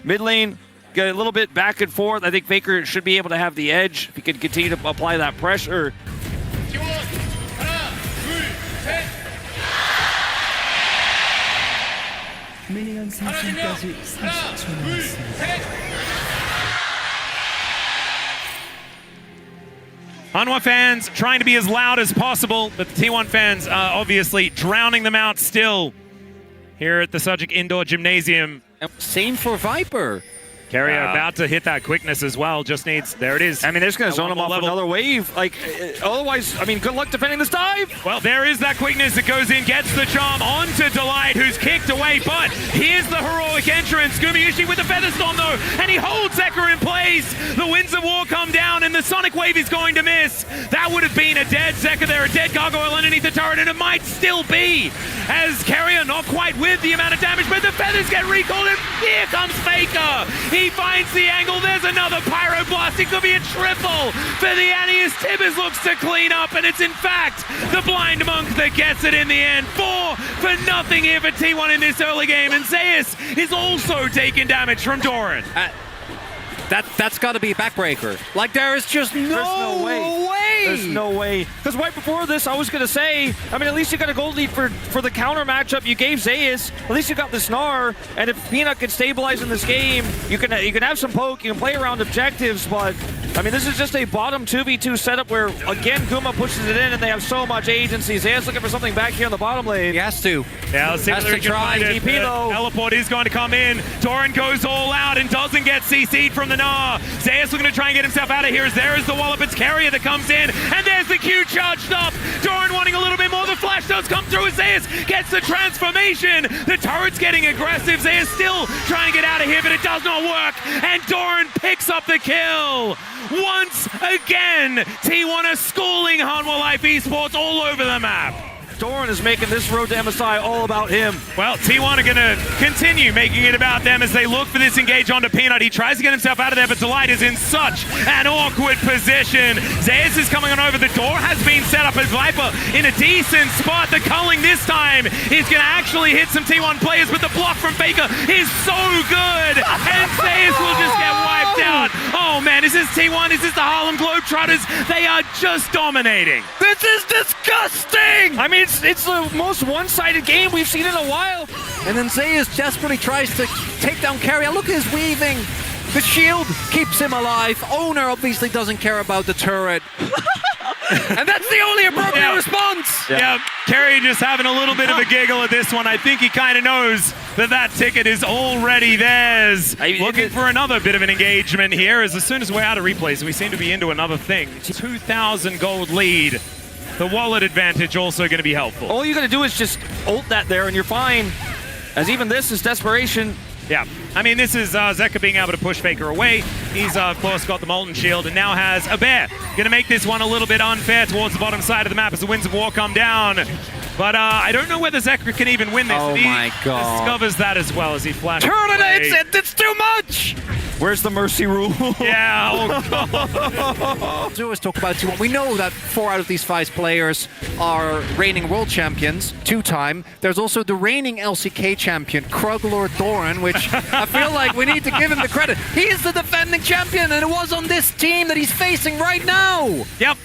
Mid lane, get a little bit back and forth. I think Faker should be able to have the edge if he can continue to apply that pressure. 미니언 생성까지 30초 남았습니다. Hanwha fans trying to be as loud as possible, but the T1 fans obviously drowning them out still here at the Sujic Indoor Gymnasium. Same for Viper. Carrier about to hit that quickness as well, just needs, there it is. I mean, they're just going to zone him off level. another wave. Like, otherwise, I mean, good luck defending this dive. Well, there is that quickness that goes in, gets the charm onto Delight, who's kicked away, but here's the heroic entrance. Gumayushi with the Feather Storm, though, and he holds Zeker in place. The Winds of War come down, and the Sonic Wave is going to miss. That would have been a dead Zeker there, a dead Gargoyle underneath the turret, and it might still be, as Carrier not quite with the amount of damage, but the Feathers get recalled, and here comes Faker. He finds the angle, there's another Pyro Blast, it could be a triple for the Annius. Tibbers looks to clean up, and it's in fact the Blind Monk that gets it in the end. 4 for nothing here for T1 in this early game, and ZEUS is also taking damage from Doran. That's got to be a backbreaker. Like, there is just no way. There's no way. Because right before this, I was going to say, I mean, at least you got a gold lead for the counter matchup. You gave ZEUS. At least you got the Snar. And if Peanut can stabilize in this game, you can have some poke. You can play around objectives. But, I mean, this is just a bottom 2v2 setup where, again, Guma pushes it in and they have so much agency. ZEUS looking for something back here on the bottom lane. He has to. Yeah, let's see if they can find it. TP though. Teleport is going to come in. Doran goes all out and doesn't get CC'd from the Gnar. ZEUS looking to try and get himself out of here as there is the Wallop. It's Carrier that comes in, and there's the Q charged up. Doran wanting a little bit more. The flash does come through as ZEUS gets the transformation. The turret's getting aggressive. ZEUS still trying to get out of here, but it does not work. And Doran picks up the kill. Once again, T1 are schooling Hanwha Life Esports all over the map. Doran is making this road to MSI all about him. Well, T1 are going to continue making it about them as they look for this engage onto Peanut. He tries to get himself out of there, but Delight is in such an awkward position. ZEUS is coming on over. The door has been set up as Viper in a decent spot. The culling this time is going to actually hit some T1 players, but the block from Faker is so good. And ZEUS will just get wiped out. Oh man, is this T1? Is this the Harlem Globetrotters? They are just dominating. This is disgusting! I mean, it's the most one-sided game we've seen in a while. And then ZEUS desperately tries to take down Carrier. Look at his weaving. The shield keeps him alive. Owner obviously doesn't care about the turret. And that's the only appropriate response. Yeah, Carrier just having a little bit of a giggle at this one. I think he kind of knows that ticket is already theirs. Looking for another bit of an engagement here, as soon as we're out of replays, we seem to be into another thing. 2,000 gold lead. The wallet advantage also going to be helpful. All you got to do is just ult that there and you're fine. As even this is desperation. Yeah, I mean, this is Zeker being able to push Faker away. He's, of course, got the Molten Shield and now has a bear. Going to make this one a little bit unfair towards the bottom side of the map as the Winds of War come down. But I don't know whether Zeker can even win this. Oh my god. Discovers that as well as he flashes. Terminates it! It's too much! Where's the mercy rule? Yeah, oh god. We always talk about T1. We know that 4 out of these 5 players are reigning world champions, 2-time. There's also the reigning LCK champion, Kruglord Doran, which I feel like we need to give him the credit. He is the defending champion, and it was on this team that he's facing right now. Yep.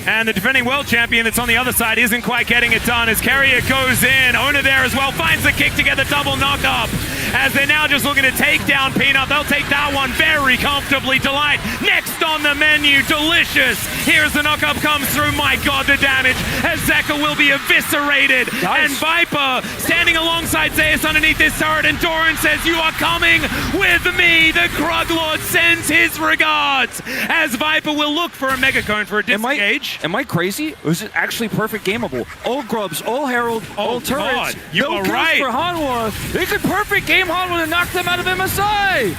And the defending world champion that's on the other side isn't quite getting it done as Carrier goes in. Owner there as well, finds the kick to get the double knock up. As they're now just looking to take down Peanut. They'll take that one very comfortably. Delight next on the menu, delicious. Here's the knock up comes through. My god, the damage as Zeker will be eviscerated. Nice. And Viper standing alongside ZEUS underneath this turret, and Doran says, "You are coming with me." The Kruglord sends his regards as Viper will look for a Mega Cone for a disengage. Am I crazy? Or is it actually perfect gameable? All grubs, all herald, all turrets. God, you are right. For Hanwha. They could perfect game Hanwha to knock them out of MSI.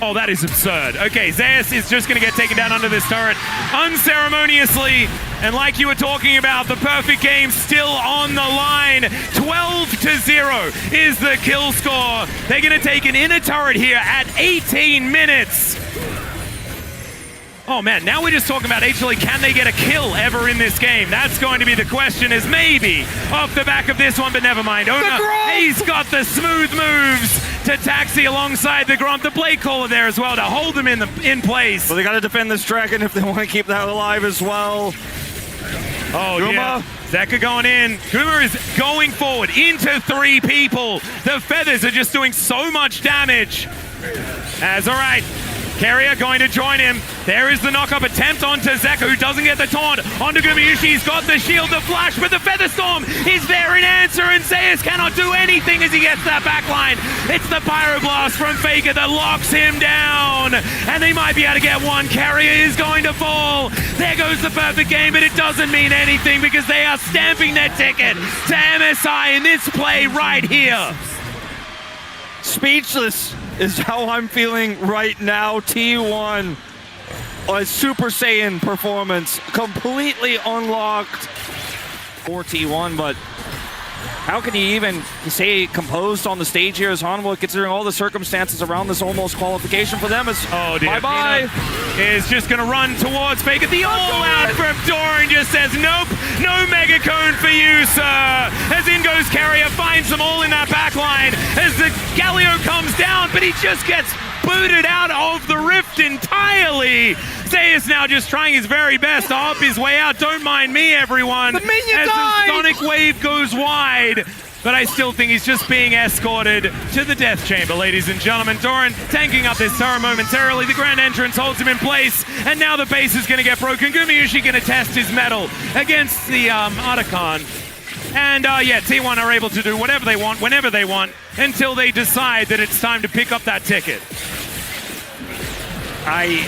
Oh, that is absurd. Okay, ZEUS is just going to get taken down under this turret unceremoniously. And like you were talking about, the perfect game still on the line. 12-0 is the kill score. They're going to take an inner turret here at 18 minutes. Oh man, now we're just talking about HLE. Can they get a kill ever in this game? That's going to be the question, is maybe off the back of this one, but never mind. Owner, he's got the smooth moves to taxi alongside the Gromp, the Blade Caller there as well to hold him in place. So they got to defend this dragon if they want to keep that alive as well. Oh, Guma. yeah. Zeka going in. Guma is going forward into 3 people. The feathers are just doing so much damage. As all right. Carrier going to join him. There is the knock-up attempt onto Zeka, who doesn't get the taunt. Onto Gumayushi, he's got the shield, the flash, but the Feather Storm is there in answer, and ZEUS cannot do anything as he gets that backline. It's the Pyroblast from Faker that locks him down, and they might be able to get one. Carrier is going to fall. There goes the perfect game, but it doesn't mean anything because they are stamping their ticket to MSI in this play right here. Speechless is how I'm feeling right now. T1, a Super Saiyan performance, completely unlocked for T1, but how can you even say composed on the stage here as Hanwha, considering all the circumstances around this almost qualification for them? Is bye-bye. Is just going to run towards Faker. The all-out from Doran just says, nope, no Mega Cone for you, sir. As in goes Carrier, finds them all in that backline as the Galio comes down, but he just gets booted out of the rift entirely. ZEUS now just trying his very best to hop his way out. Don't mind me, everyone. The minion as died! the Sonic Wave goes wide. But I still think he's just being escorted to the death chamber, ladies and gentlemen. Doran tanking up this turret momentarily. The grand entrance holds him in place, and now the base is going to get broken. Gumayushi going to test his mettle against the Otacon. And yeah, T1 are able to do whatever they want, whenever they want, until they decide that it's time to pick up that ticket.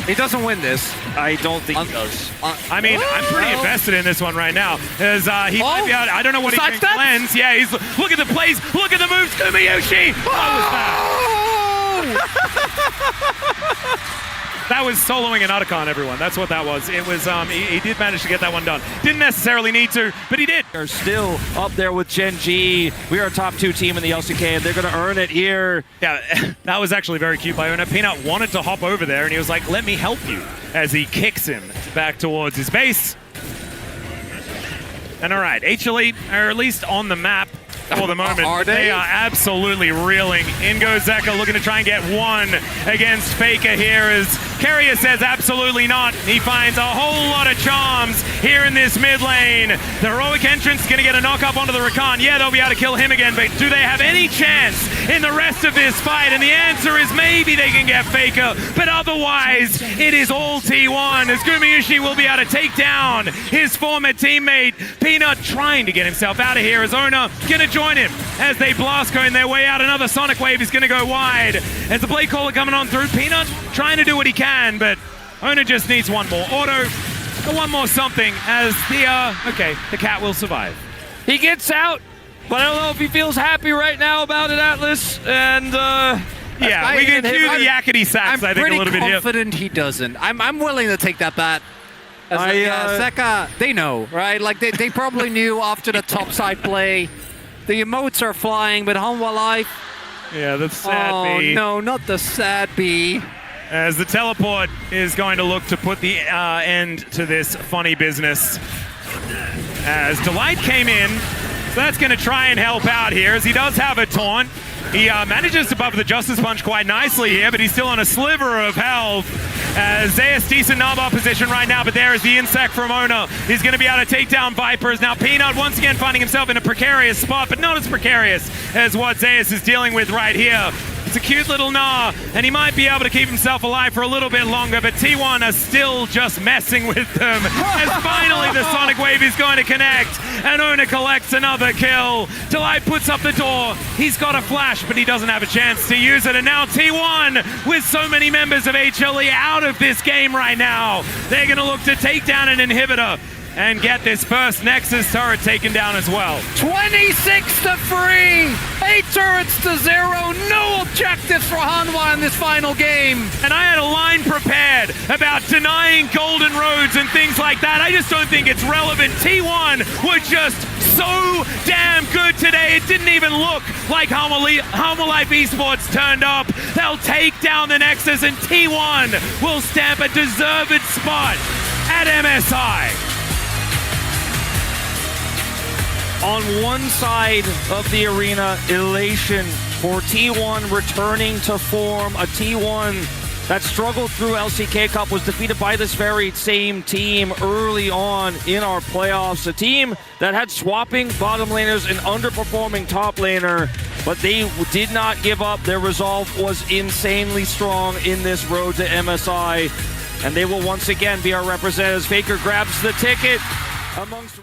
He doesn't win this. I don't think he does. I mean, I'm pretty invested in this one right now. As he might be out, I don't know what he can cleanse. Yeah, he's look at the plays, look at the moves. Gumayushi! What was that? That was soloing an Otacon, everyone. That's what that was. It was, he did manage to get that one done. Didn't necessarily need to, but he did. They're still up there with Gen G. We are a top 2 team in the LCK, and they're going to earn it here. Yeah, that was actually very cute by Ona. Peanut wanted to hop over there, and he was like, let me help you, as he kicks him back towards his base. And all right, HLE are at least on the map for the moment. Are they? They are absolutely reeling. In goes Zeka looking to try and get one against Faker here as Carrier says absolutely not. He finds a whole lot of charms here in this mid lane. The heroic entrance is going to get a knock up onto the Rakan. Yeah, they'll be able to kill him again, but do they have any chance in the rest of this fight? And the answer is maybe they can get Faker, but otherwise it is all T1 as Gumayushi will be able to take down his former teammate. Peanut trying to get himself out of here as Ona gonna join him as they blast going their way out. Another Sonic Wave is gonna go wide as the Blade Caller coming on through. Peanut trying to do what he can, but Ona just needs one more auto, one more something as the cat will survive. He gets out, but I don't know if he feels happy right now about it, Atlas. And yeah, we can do the yakety sax, I think, a little bit here. I'm pretty confident he doesn't. I'm willing to take that bat. Zeka, they know, right? Like, they probably knew after the topside play. The emotes are flying, but Hanwha Life. Yeah, the sad bee. Oh, no, not the sad bee. As the teleport is going to look to put the end to this funny business. As Delight came in, so that's going to try and help out here, as he does have a taunt. He manages to buff the Justice Punch quite nicely here, but he's still on a sliver of health. ZEUS decent knob-off position right now, but there is the insect from Ona. He's going to be able to take down Vipers. Now Peanut once again finding himself in a precarious spot, but not as precarious as what ZEUS is dealing with right here. It's a cute little gnaw, and he might be able to keep himself alive for a little bit longer, but T1 are still just messing with them. As finally the Sonic Wave is going to connect, and Ona collects another kill. Delight puts up the door. He's got a flash, but he doesn't have a chance to use it, and now T1, with so many members of HLE out of this game right now, they're going to look to take down an inhibitor and get this first Nexus turret taken down as well. 26-3, 8 turrets to 0, no objectives for Hanwha in this final game. And I had a line prepared about denying golden roads and things like that. I just don't think it's relevant. T1 were just so damn good today. It didn't even look like Hanwha Life Esports turned up. They'll take down the Nexus, and T1 will stamp a deserved spot at MSI. On one side of the arena, elation for T1 returning to form. A T1 that struggled through LCK Cup, was defeated by this very same team early on in our playoffs. A team that had swapping bottom laners and underperforming top laner, but they did not give up. Their resolve was insanely strong in this road to MSI, and they will once again be our representatives. Faker grabs the ticket amongst